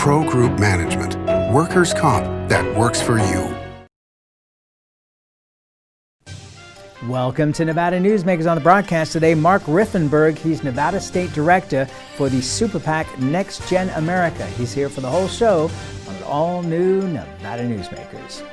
Pro Group Management, workers' comp that works for you. Welcome to Nevada Newsmakers. On the broadcast today, Mark Riffenburg. He's Nevada State Director for the Super PAC NextGen America. He's here for the whole show on an all-new Nevada Newsmakers.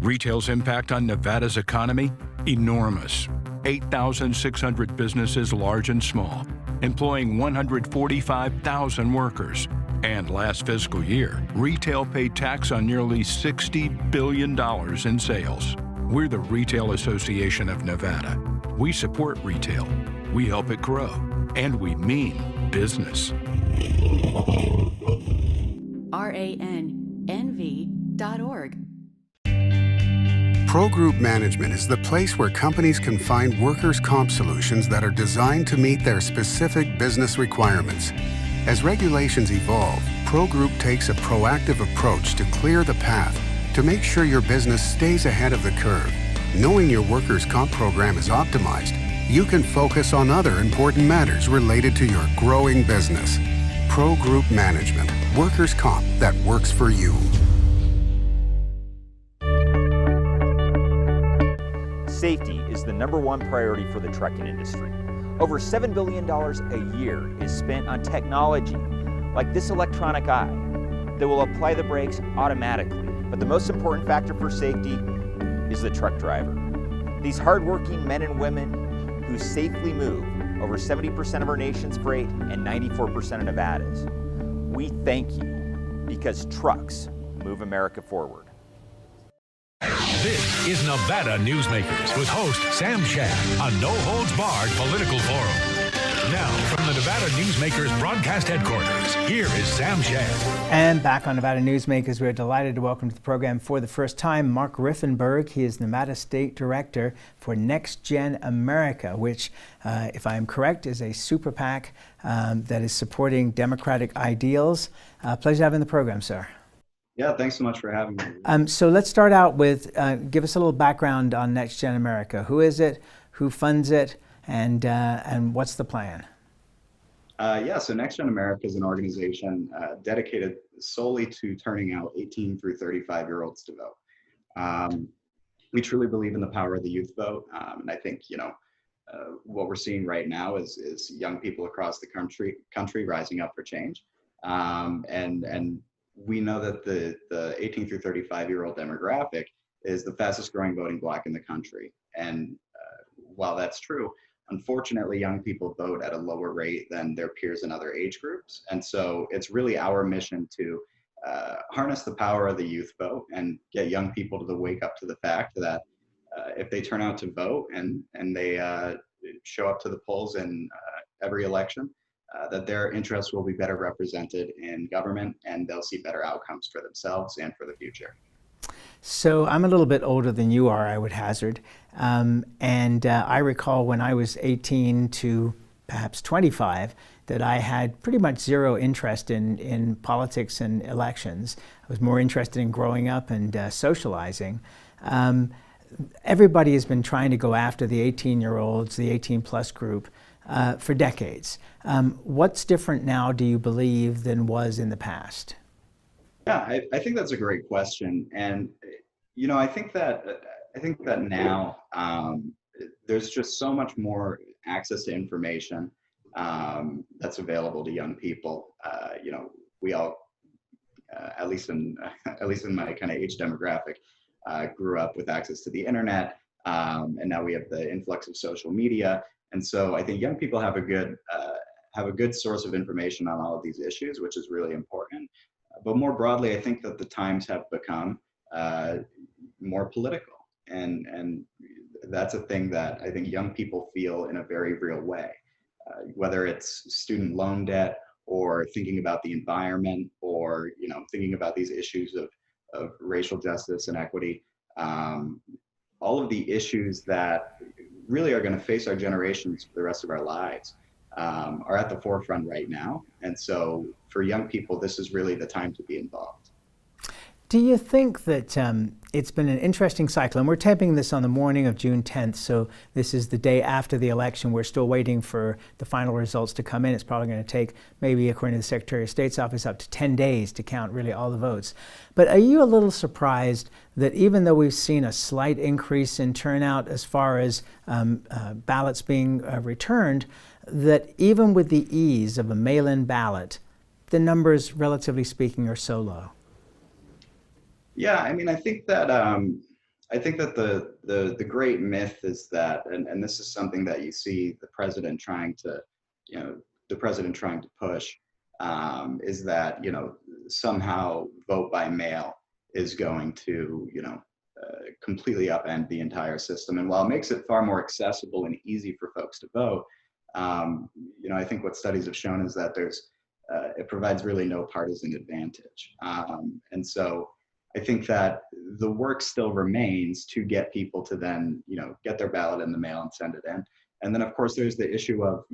Retail's impact on Nevada's economy? Enormous. 8,600 businesses, large and small, employing 145,000 workers. And last fiscal year, retail paid tax on nearly $60 billion in sales. We're the Retail Association of Nevada. We support retail, we help it grow, and we mean business. RANNV.org. Pro Group Management is the place where companies can find workers' comp solutions that are designed to meet their specific business requirements. As regulations evolve, Pro Group takes a proactive approach to clear the path to make sure your business stays ahead of the curve. Knowing your workers' comp program is optimized, you can focus on other important matters related to your growing business. Pro Group Management, workers' comp that works for you. Safety is the #1 priority for the trucking industry. Over $7 billion a year is spent on technology like this electronic eye that will apply the brakes automatically. But the most important factor for safety is the truck driver. These hardworking men and women who safely move over 70% of our nation's freight and 94% of Nevada's. We thank you because trucks move America forward. This is Nevada Newsmakers with host Sam Shad, a no-holds-barred political forum. Now, from the Nevada Newsmakers broadcast headquarters, here is Sam Shad. And back on Nevada Newsmakers, we're delighted to welcome to the program for the first time Mark Riffenburg. He is Nevada State Director for NextGen America, which, if I am correct, is a super PAC that is supporting democratic ideals. Pleasure to have you in the program, sir. Yeah, thanks so much for having me. So let's start out with, give us a little background on NextGen America. Who is it? Who funds it? And what's the plan? Yeah, so NextGen America is an organization dedicated solely to turning out 18 through 35-year-olds to vote. We truly believe in the power of the youth vote, and I think what we're seeing right now is young people across the country rising up for change, and we know that the 18 through 35-year-old demographic is the fastest growing voting bloc in the country. And while that's true, unfortunately, young people vote at a lower rate than their peers in other age groups. And so it's really our mission to harness the power of the youth vote and get young people to wake up to the fact that if they turn out to vote and they show up to the polls in every election, that their interests will be better represented in government and they'll see better outcomes for themselves and for the future. So I'm a little bit older than you are, I would hazard. And I recall when I was 18 to perhaps 25 that I had pretty much zero interest in politics and elections. I was more interested in growing up and socializing. Everybody has been trying to go after the 18-year-olds, the 18-plus group, for decades. What's different now, do you believe, than was in the past? Yeah, I think that's a great question. And, I think that now there's just so much more access to information that's available to young people. We all, at least in my kind of age demographic, grew up with access to the internet, and now we have the influx of social media. And so I think young people have a good source of information on all of these issues, which is really important. But more broadly, I think that the times have become more political, and that's a thing that I think young people feel in a very real way. Whether it's student loan debt, or thinking about the environment, or thinking about these issues of racial justice and equity, all of the issues that really are going to face our generations for the rest of our lives are at the forefront right now. And so for young people, this is really the time to be involved. Do you think that it's been an interesting cycle, and we're taping this on the morning of June 10th, so this is the day after the election. We're still waiting for the final results to come in. It's probably going to take, maybe according to the Secretary of State's office, up to 10 days to count really all the votes. But are you a little surprised that even though we've seen a slight increase in turnout as far as ballots being returned, that even with the ease of a mail-in ballot, the numbers, relatively speaking, are so low? Yeah, I mean, I think that the great myth is that, and this is something that you see the president trying to, push, is that, somehow vote by mail is going to, completely upend the entire system. And while it makes it far more accessible and easy for folks to vote, I think what studies have shown is that it provides really no partisan advantage. And so I think that the work still remains to get people to then, get their ballot in the mail and send it in. And then, of course, there's the issue of,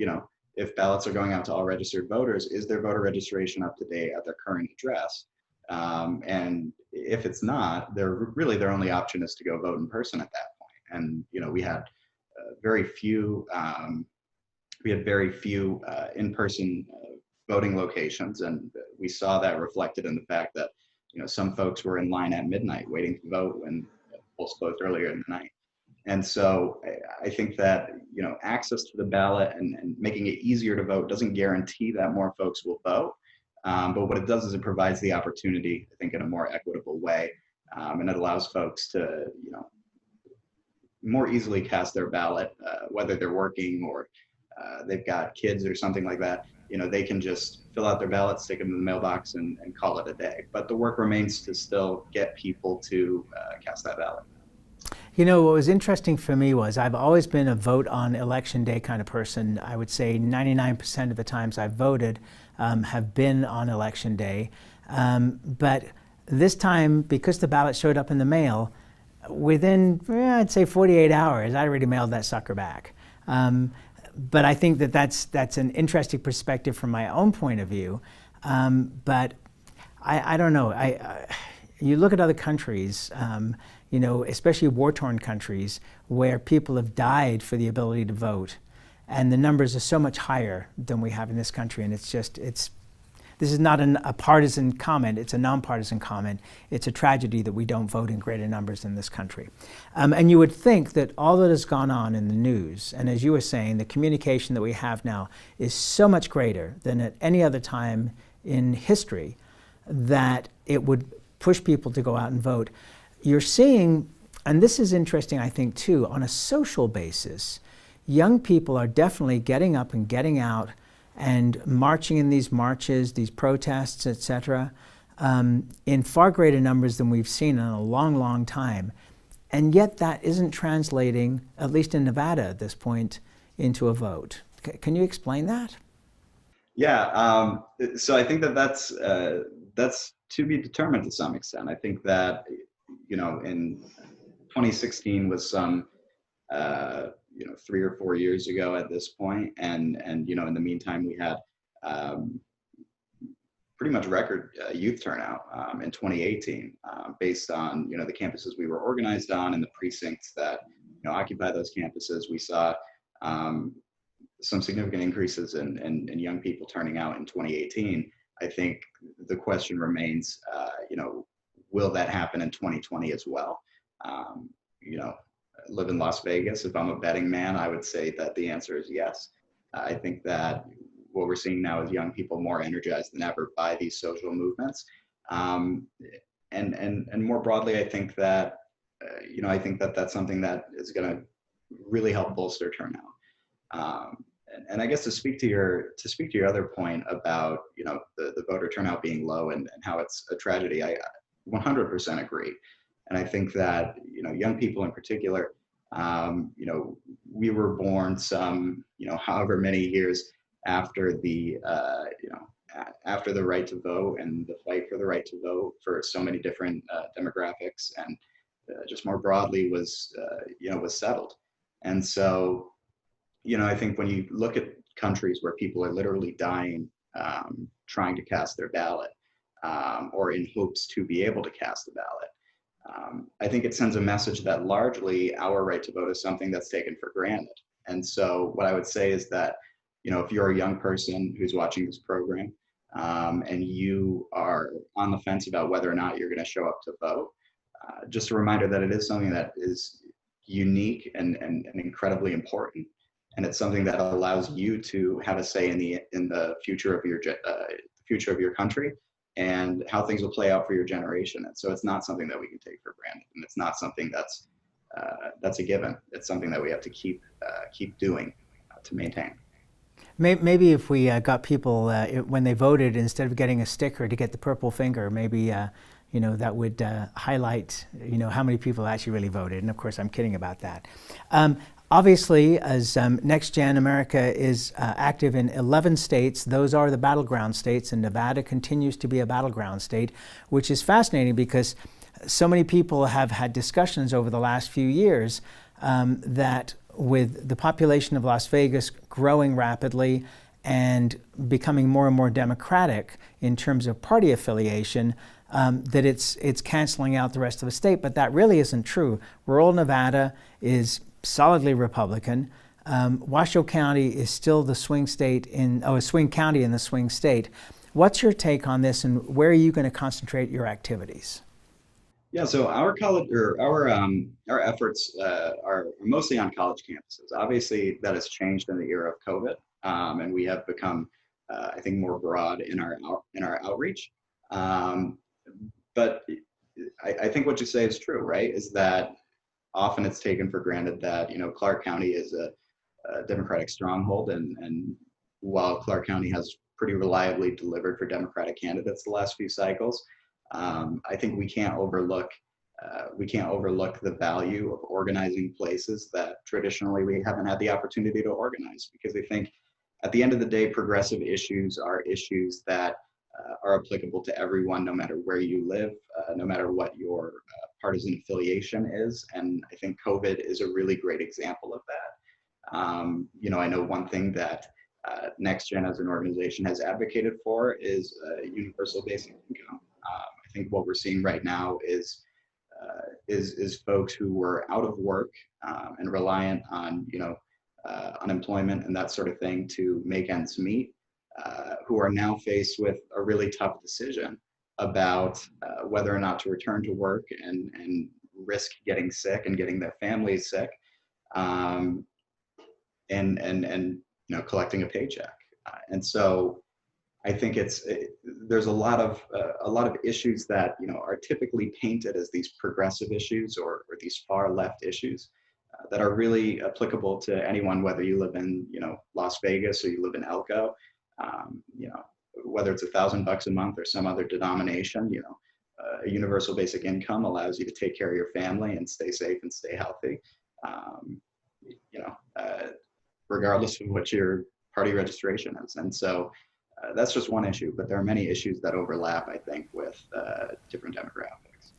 if ballots are going out to all registered voters, is their voter registration up to date at their current address? And if it's not, their only option is to go vote in person at that point. And, we had very few in-person voting locations, and we saw that reflected in the fact that some folks were in line at midnight waiting to vote when polls closed earlier in the night. And so I think that access to the ballot and making it easier to vote doesn't guarantee that more folks will vote, but what it does is it provides the opportunity, I think, in a more equitable way, and it allows folks to more easily cast their ballot, whether they're working or they've got kids or something like that. They can just fill out their ballot, stick them in the mailbox, and call it a day. But the work remains to still get people to cast that ballot. What was interesting for me was I've always been a vote on election day kind of person. I would say 99% of the times I've voted have been on election day. But this time, because the ballot showed up in the mail, within, I'd say 48 hours, I already mailed that sucker back. But I think that's an interesting perspective from my own point of view. But I don't know. You look at other countries, especially war-torn countries, where people have died for the ability to vote, and the numbers are so much higher than we have in this country. And this is not a partisan comment, it's a nonpartisan comment. It's a tragedy that we don't vote in greater numbers in this country. And you would think that all that has gone on in the news, and as you were saying, the communication that we have now is so much greater than at any other time in history, that it would push people to go out and vote. You're seeing, and this is interesting, I think, too, on a social basis, young people are definitely getting up and getting out and marching in these marches, these protests, etc., in far greater numbers than we've seen in a long, long time. And yet that isn't translating, at least in Nevada at this point, into a vote. Can you explain that? Yeah, so I think that's to be determined to some extent. I think that, in 2016 was some 3 or 4 years ago at this point, and in the meantime we had pretty much record youth turnout in 2018, based on the campuses we were organized on and the precincts that occupy those campuses. We saw some significant increases in young people turning out in 2018. I think the question remains, will that happen in 2020 as well? I live in Las Vegas. If I'm a betting man, I would say that the answer is yes. I think that what we're seeing now is young people more energized than ever by these social movements. And more broadly, I think that, that's something that is going to really help bolster turnout. And I guess to speak to your other point about, the voter turnout being low and how it's a tragedy, I 100% agree. And I think that, young people in particular, we were born some, however many years after the, after the right to vote and the fight for the right to vote for so many different demographics, and just more broadly was settled. And so, I think when you look at countries where people are literally dying trying to cast their ballot, or in hopes to be able to cast a ballot. I think it sends a message that largely our right to vote is something that's taken for granted. And so what I would say is that, if you're a young person who's watching this program, and you are on the fence about whether or not you're going to show up to vote, just a reminder that it is something that is unique and incredibly important. And it's something that allows you to have a say in the future of your country and how things will play out for your generation. And so it's not something that we can take for granted, and it's not something that's a given. It's something that we have to keep doing to maintain. Maybe if we got people when they voted, instead of getting a sticker, to get the purple finger, maybe that would highlight how many people actually really voted. And of course, I'm kidding about that. Obviously, as NextGen America is active in 11 states, those are the battleground states, and Nevada continues to be a battleground state, which is fascinating because so many people have had discussions over the last few years that with the population of Las Vegas growing rapidly and becoming more and more democratic in terms of party affiliation, that it's canceling out the rest of the state. But that really isn't true. Rural Nevada is solidly Republican. Washoe County is still the swing state a swing county in the swing state. What's your take on this, and where are you going to concentrate your activities? Yeah, so our efforts are mostly on college campuses. Obviously, that has changed in the era of COVID, and we have become, I think, more broad in our outreach. But I think what you say is true, right? Is that often it's taken for granted that Clark County is a Democratic stronghold, and while Clark County has pretty reliably delivered for Democratic candidates the last few cycles, I think we can't overlook the value of organizing places that traditionally we haven't had the opportunity to organize, because I think at the end of the day, progressive issues are issues that are applicable to everyone, no matter where you live, no matter what your partisan affiliation is. And I think COVID is a really great example of that. I know one thing that NextGen as an organization has advocated for is universal basic income. I think what we're seeing right now is folks who were out of work and reliant on unemployment and that sort of thing to make ends meet, who are now faced with a really tough decision about whether or not to return to work and risk getting sick and getting their families sick, and collecting a paycheck. And so I think there's a lot of issues that are typically painted as these progressive issues or these far left issues that are really applicable to anyone, whether you live in Las Vegas or you live in Elko. Whether it's $1,000 a month or some other denomination, a universal basic income allows you to take care of your family and stay safe and stay healthy, regardless of what your party registration is. And so that's just one issue, but there are many issues that overlap, I think, with different demographics.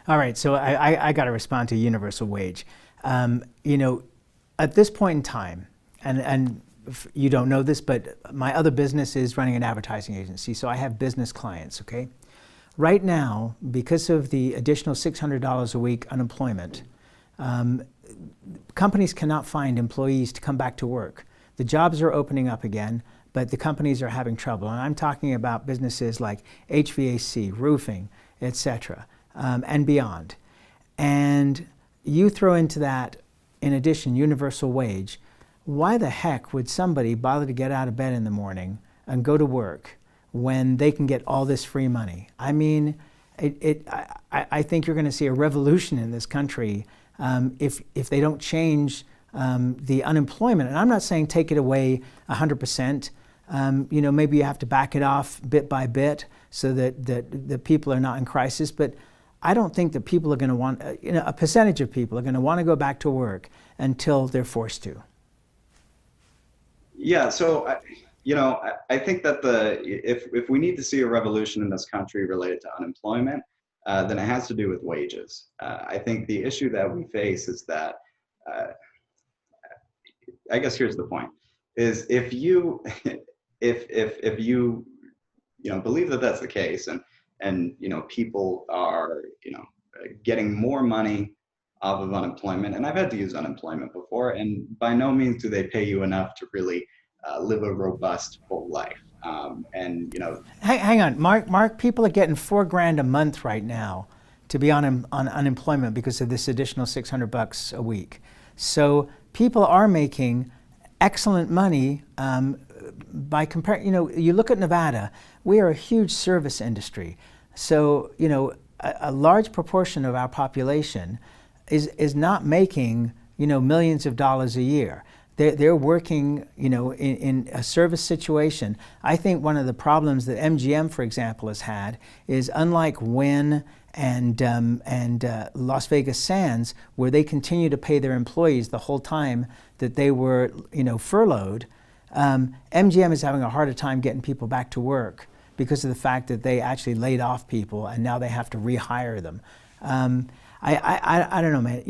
All right, so I got to respond to universal wage. At this point in time, and you don't know this, but my other business is running an advertising agency, so I have business clients, okay? Right now, because of the additional $600 a week unemployment, companies cannot find employees to come back to work. The jobs are opening up again, but the companies are having trouble. And I'm talking about businesses like HVAC, roofing, etc., and beyond. And you throw into that, in addition, universal wage. Why the heck would somebody bother to get out of bed in the morning and go to work when they can get all this free money? I mean, I think you're going to see a revolution in this country if they don't change the unemployment. And I'm not saying take it away 100%. Maybe you have to back it off bit by bit so that the people are not in crisis. But I don't think that people are going to want, a percentage of people are going to want to go back to work until they're forced to. Yeah, so I think that if we need to see a revolution in this country related to unemployment, then it has to do with wages. I think the issue that we face is that, I guess here's the point: is if you believe that that's the case, and and people are getting more money off of unemployment. And I've had to use unemployment before, and by no means do they pay you enough to really live a robust, full life. Hang on, Mark. People are getting $4,000 a month right now to be on unemployment because of this additional $600 a week. So people are making excellent money by comparing. You look at Nevada. We are a huge service industry. So a large proportion of our population is not making millions of dollars a year. They're working, in a service situation. I think one of the problems that MGM, for example, has had is, unlike Wynn and Las Vegas Sands, where they continue to pay their employees the whole time that they were, furloughed, MGM is having a harder time getting people back to work because of the fact that they actually laid off people and now they have to rehire them. I don't know, man.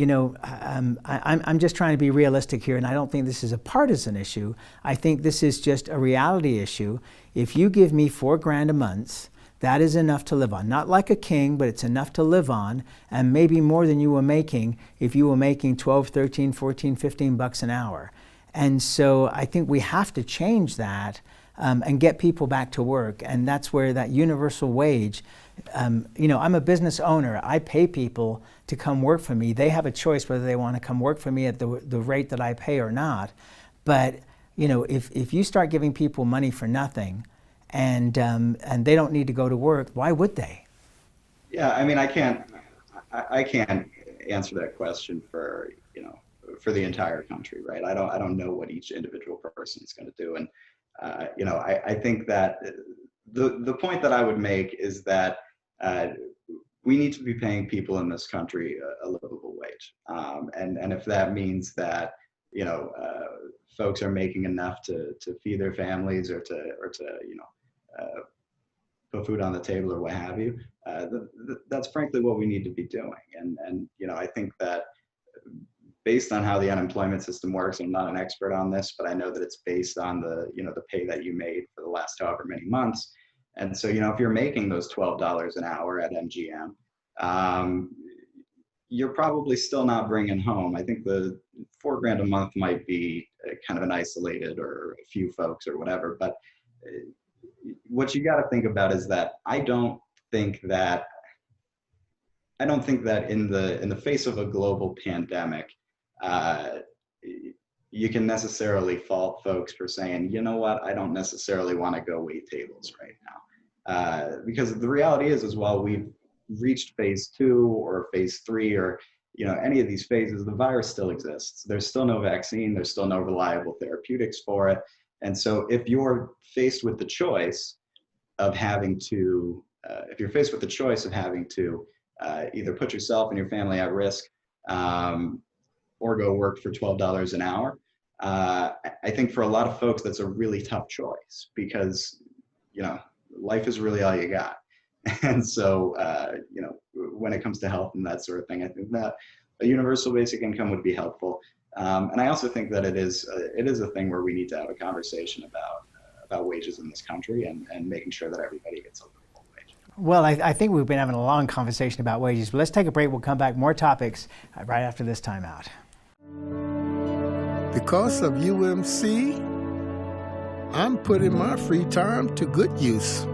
I'm just trying to be realistic here, and I don't think this is a partisan issue. I think this is just a reality issue. If you give me $4,000 a month, that is enough to live on. Not like a king, but it's enough to live on, and maybe more than you were making if you were making 12, 13, 14, 15 bucks an hour. And so I think we have to change that and get people back to work, and that's where that universal wage. I'm a business owner. I pay people to come work for me. They have a choice whether they want to come work for me at the rate that I pay or not. But if you start giving people money for nothing, and they don't need to go to work, why would they? Yeah, I mean, I can't answer that question for the entire country, right? I don't know what each individual person is going to do, and I think that the point that I would make is that we need to be paying people in this country a livable wage, and if that means that folks are making enough to feed their families or to put food on the table or what have you, that's frankly what we need to be doing. And I think that based on how the unemployment system works, I'm not an expert on this, but I know that it's based on the pay that you made for the last however many months. And so, if you're making those $12 an hour at MGM, you're probably still not bringing home. I think the $4,000 a month might be kind of an isolated or a few folks or whatever. But what you got to think about is that I don't think that in the face of a global pandemic, you can necessarily fault folks for saying, you know what, I don't necessarily want to go wait tables right now. Because the reality is while we've reached phase 2 or phase 3 or any of these phases, the virus still exists. There's still no vaccine. There's still no reliable therapeutics for it. And so if you're faced with the choice of having to, either put yourself and your family at risk or go work for $12 an hour, I think for a lot of folks, that's a really tough choice because, life is really all you got. And so, when it comes to health and that sort of thing, I think that a universal basic income would be helpful. And I also think that it is a thing where we need to have a conversation about wages in this country and making sure that everybody gets a livable wage. Well, I think we've been having a long conversation about wages, but let's take a break. We'll come back, more topics right after this time out. Because of UMC, I'm putting my free time to good use.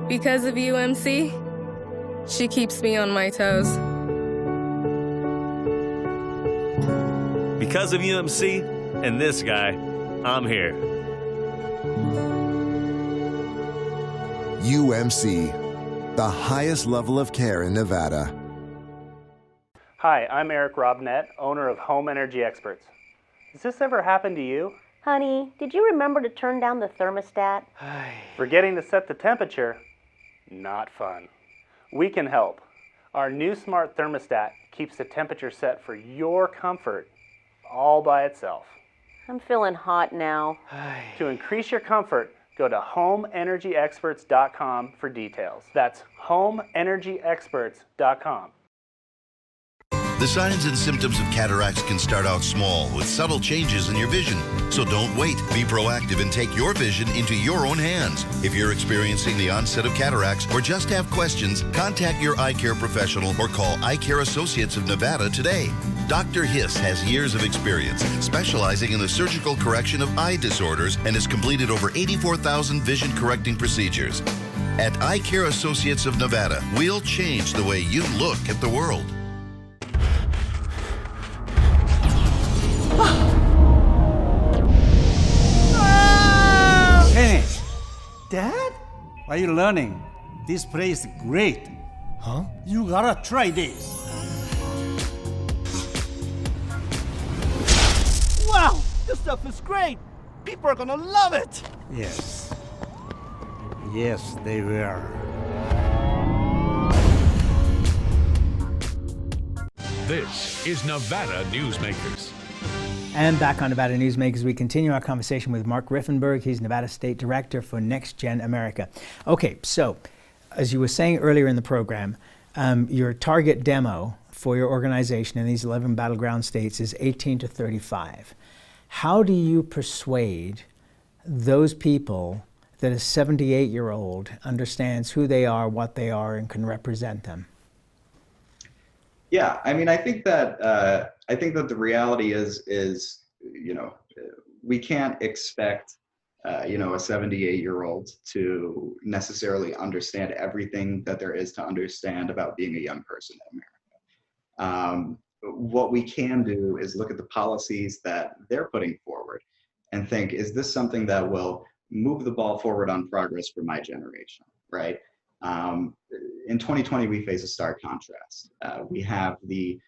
Because of UMC, she keeps me on my toes. Because of UMC and this guy, I'm here. UMC, the highest level of care in Nevada. Hi, I'm Eric Robnett, owner of Home Energy Experts. Has this ever happened to you? Honey, did you remember to turn down the thermostat? Forgetting to set the temperature? Not fun. We can help. Our new smart thermostat keeps the temperature set for your comfort all by itself. I'm feeling hot now. To increase your comfort, go to homeenergyexperts.com for details. That's homeenergyexperts.com. The signs and symptoms of cataracts can start out small with subtle changes in your vision. So don't wait. Be proactive and take your vision into your own hands. If you're experiencing the onset of cataracts or just have questions, contact your eye care professional or call Eye Care Associates of Nevada today. Dr. Hiss has years of experience specializing in the surgical correction of eye disorders and has completed over 84,000 vision correcting procedures. At Eye Care Associates of Nevada, we'll change the way you look at the world. Hey, Dad? What are you learning? This place is great. Huh? You gotta try this. Wow, this stuff is great. People are gonna love it. Yes. Yes, they will. This is Nevada Newsmakers. And back on Nevada Newsmakers, we continue our conversation with Mark Riffenburg. He's Nevada State Director for NextGen America. Okay, so as you were saying earlier in the program, your target demo for your organization in these 11 battleground states is 18 to 35. How do you persuade those people that a 78-year-old understands who they are, what they are, and can represent them? Yeah, I mean, I think that the reality is, you know, we can't expect, you know, a 78-year-old to necessarily understand everything that there is to understand about being a young person in America. What we can do is look at the policies that they're putting forward and think, is this something that will move the ball forward on progress for my generation, right? In 2020, we face a stark contrast. We have the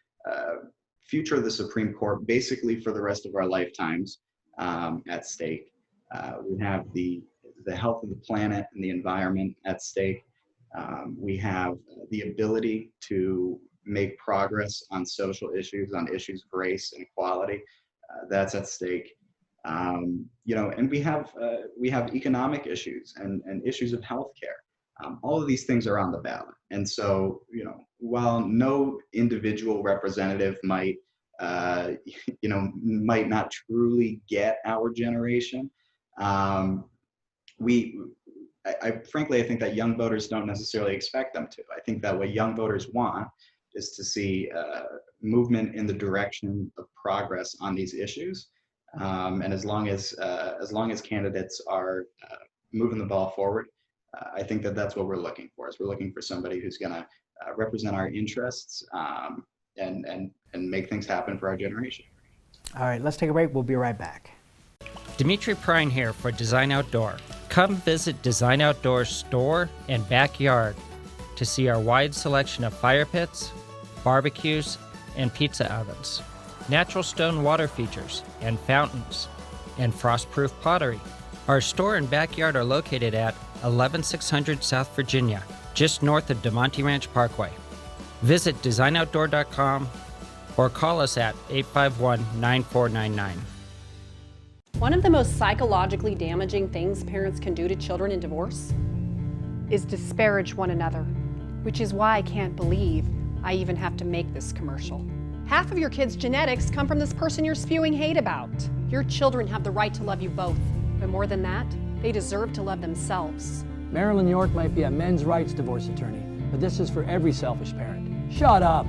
future of the Supreme Court basically for the rest of our lifetimes at stake. We have the health of the planet and the environment at stake. We have the ability to make progress on social issues, on issues of race and equality. That's at stake. You know, and we have economic issues and issues of healthcare. All of these things are on the ballot. And so, you know, while no individual representative might, you know, might not truly get our generation, frankly, I think that young voters don't necessarily expect them to. I think that what young voters want is to see movement in the direction of progress on these issues. And as long as candidates are moving the ball forward, I think that that's what we're looking for. Is we're looking for somebody who's going to represent our interests and make things happen for our generation. All right, let's take a break. We'll be right back. Dimitri Prine here for Design Outdoor. Come visit Design Outdoor's store and backyard to see our wide selection of fire pits, barbecues, and pizza ovens, natural stone water features and fountains, and frost-proof pottery. Our store and backyard are located at 11600 South Virginia, just north of DeMonte Ranch Parkway. Visit designoutdoor.com or call us at 851-9499. One of the most psychologically damaging things parents can do to children in divorce is disparage one another, which is why I can't believe I even have to make this commercial. Half of your kids' genetics come from this person you're spewing hate about. Your children have the right to love you both, but more than that, they deserve to love themselves. Marilyn York might be a men's rights divorce attorney, but this is for every selfish parent. Shut up!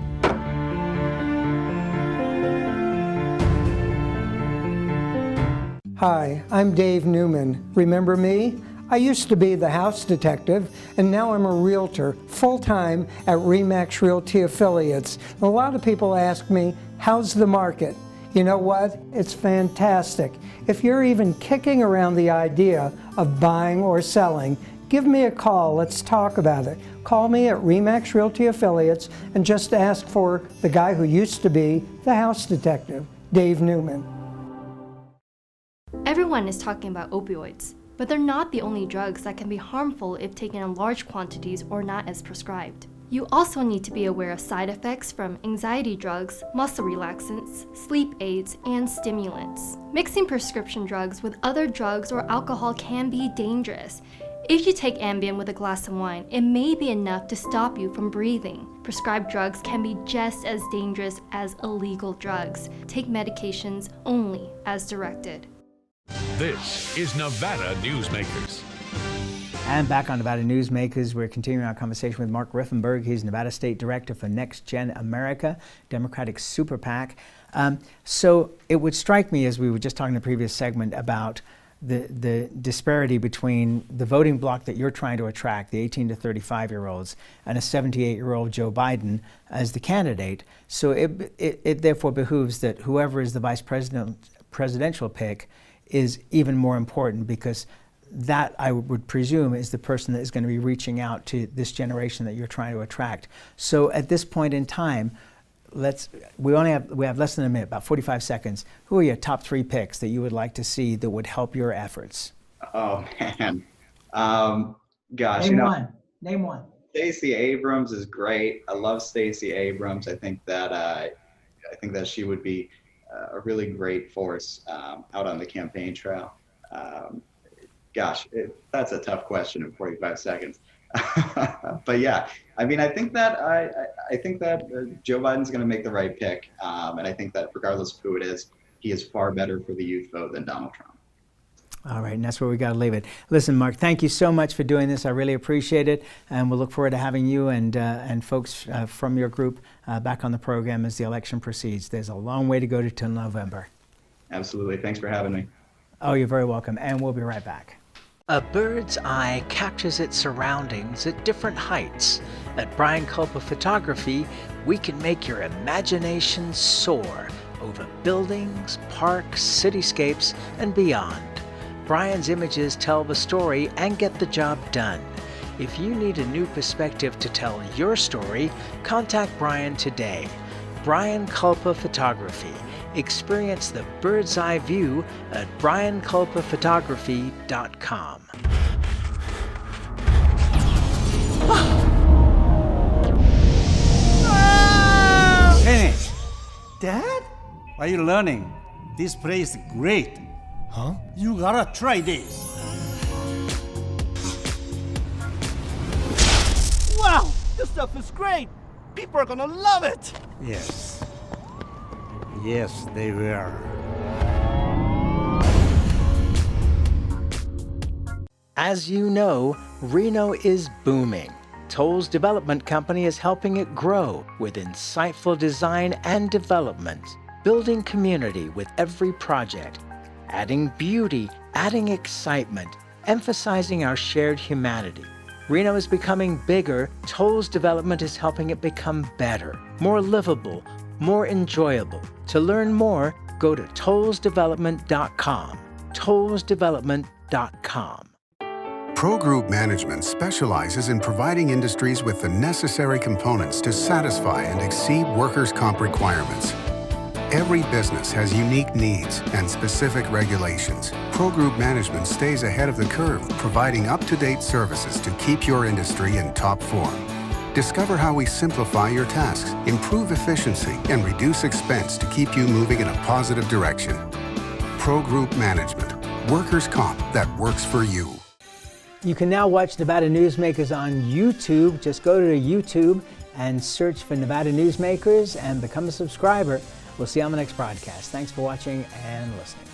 Hi, I'm Dave Newman. Remember me? I used to be the house detective, and now I'm a realtor, full-time at RE/MAX Realty Affiliates. A lot of people ask me, how's the market? You know what? It's fantastic. If you're even kicking around the idea of buying or selling, give me a call. Let's talk about it. Call me at RE/MAX Realty Affiliates and just ask for the guy who used to be the house detective, Dave Newman. Everyone is talking about opioids, but they're not the only drugs that can be harmful if taken in large quantities or not as prescribed. You also need to be aware of side effects from anxiety drugs, muscle relaxants, sleep aids, and stimulants. Mixing prescription drugs with other drugs or alcohol can be dangerous. If you take Ambien with a glass of wine, it may be enough to stop you from breathing. Prescribed drugs can be just as dangerous as illegal drugs. Take medications only as directed. This is Nevada Newsmakers. And back on Nevada Newsmakers, we're continuing our conversation with Mark Riffenburg. He's Nevada State Director for NextGen America, Democratic Super PAC. So it would strike me, as we were just talking in the previous segment, about the disparity between the voting bloc that you're trying to attract, the 18 to 35-year-olds, and a 78-year-old Joe Biden as the candidate. So it therefore behooves that whoever is the presidential pick is even more important, because that, I would presume, is the person that is going to be reaching out to this generation that you're trying to attract. So at this point in time, we have less than a minute, about 45 seconds. Who are your top 3 picks that you would like to see that would help your efforts? Oh man, gosh, Name one. Stacey Abrams is great. I love Stacey Abrams. I think that she would be a really great force out on the campaign trail. Gosh, that's a tough question in 45 seconds. But yeah, I mean, I think that Joe Biden's going to make the right pick, and I think that regardless of who it is, he is far better for the youth vote than Donald Trump. All right, and that's where we got to leave it. Listen, Mark, thank you so much for doing this. I really appreciate it, and we'll look forward to having you and folks from your group back on the program as the election proceeds. There's a long way to go till November. Absolutely. Thanks for having me. Oh, you're very welcome, and we'll be right back. A bird's eye captures its surroundings at different heights. At Brian Culpa Photography, we can make your imagination soar over buildings, parks, cityscapes, and beyond. Brian's images tell the story and get the job done. If you need a new perspective to tell your story, contact Brian today. Brian Culpa Photography. Experience the bird's eye view at brianculpaphotography.com. Hey, Dad? Are you learning? This place is great. Huh? You gotta try this. Wow, this stuff is great. People are gonna love it. Yes. Yes, they will. As you know, Reno is booming. Toll's development company is helping it grow with insightful design and development, building community with every project, adding beauty, adding excitement, emphasizing our shared humanity. Reno is becoming bigger. Toll's development is helping it become better, more livable, more enjoyable. To learn more, go to tollsdevelopment.com. tollsdevelopment.com. Pro Group Management specializes in providing industries with the necessary components to satisfy and exceed workers' comp requirements. Every business has unique needs and specific regulations. Pro Group Management stays ahead of the curve, providing up-to-date services to keep your industry in top form. Discover how we simplify your tasks, improve efficiency, and reduce expense to keep you moving in a positive direction. Pro Group Management, workers' comp that works for you. You can now watch Nevada Newsmakers on YouTube. Just go to YouTube and search for Nevada Newsmakers and become a subscriber. We'll see you on the next broadcast. Thanks for watching and listening.